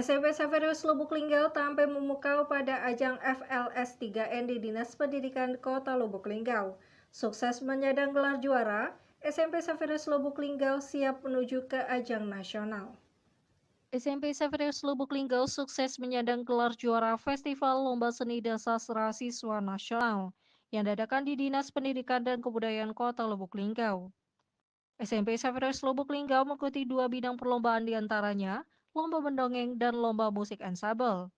SMP Saverius Lubuk Linggau tampil memukau pada ajang FLS 3N di Dinas Pendidikan Kota Lubuk Linggau. Sukses menyandang gelar juara, SMP Saverius Lubuk Linggau siap menuju ke ajang nasional. SMP Saverius Lubuk Linggau sukses menyandang gelar juara Festival Lomba Seni dan Sastra Siswa Nasional yang diadakan di Dinas Pendidikan dan Kebudayaan Kota Lubuk Linggau. SMP Saverius Lubuk Linggau mengikuti 2 bidang perlombaan diantaranya, lomba mendongeng dan lomba musik ensemble.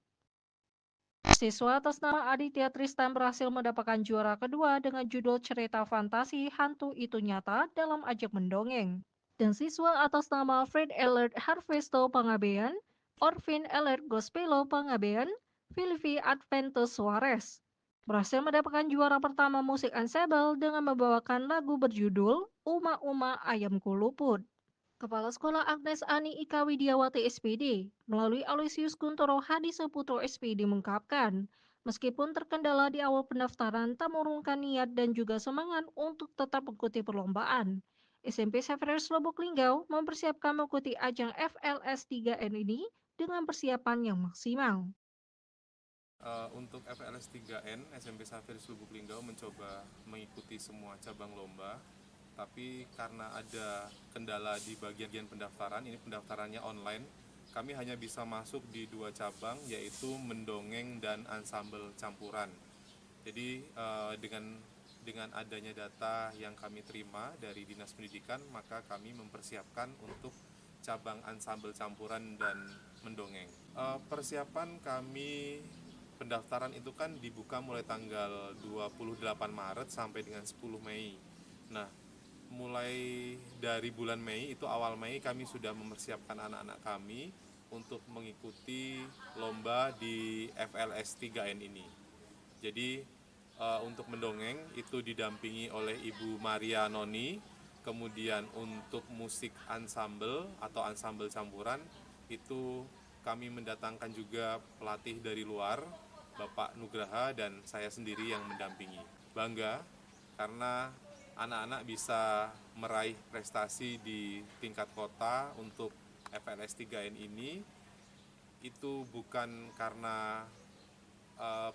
Siswa atas nama Aditya Tristan berhasil mendapatkan juara kedua dengan judul cerita fantasi Hantu Itu Nyata dalam ajang mendongeng. Dan siswa atas nama Fred Alert Harvesto Pangabean, Orvin Alert Gospelo Pangabean, Filipi Adventus Suarez berhasil mendapatkan juara pertama musik ensemble dengan membawakan lagu berjudul Uma Uma Ayamku Luput. Kepala Sekolah Agnes Ani Ika Widiawati SPD melalui Aloysius Kuntoro Hadiseputro SPD mengungkapkan, meskipun terkendala di awal pendaftaran, tak mengurungkan niat dan juga semangat untuk tetap mengikuti perlombaan. SMP Saverius Lubuk Linggau mempersiapkan mengikuti ajang FLS 3N ini dengan persiapan yang maksimal. Untuk FLS 3N, SMP Saverius Lubuk Linggau mencoba mengikuti semua cabang lomba, tapi karena ada kendala di bagian pendaftaran, ini pendaftarannya online, kami hanya bisa masuk di 2 cabang, yaitu mendongeng dan ansambel campuran. Jadi dengan adanya data yang kami terima dari Dinas Pendidikan, maka kami mempersiapkan untuk cabang ansambel campuran dan mendongeng. Persiapan kami pendaftaran itu kan dibuka mulai tanggal 28 Maret sampai dengan 10 Mei. Nah, mulai dari bulan Mei, itu awal Mei, kami sudah mempersiapkan anak-anak kami untuk mengikuti lomba di FLS 3N ini. Jadi untuk mendongeng itu didampingi oleh Ibu Maria Noni, kemudian untuk musik ansambel atau ansambel campuran itu kami mendatangkan juga pelatih dari luar, Bapak Nugraha dan saya sendiri yang mendampingi. Bangga karena anak-anak bisa meraih prestasi di tingkat kota untuk FLS 3N ini, itu bukan karena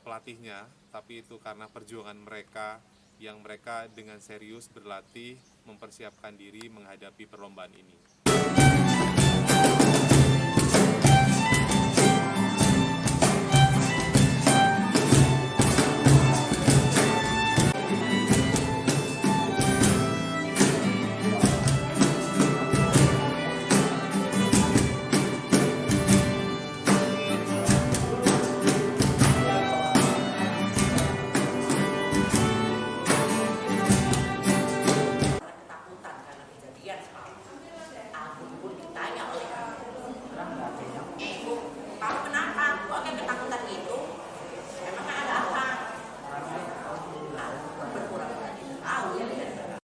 pelatihnya, tapi itu karena perjuangan mereka yang mereka dengan serius berlatih mempersiapkan diri menghadapi perlombaan ini.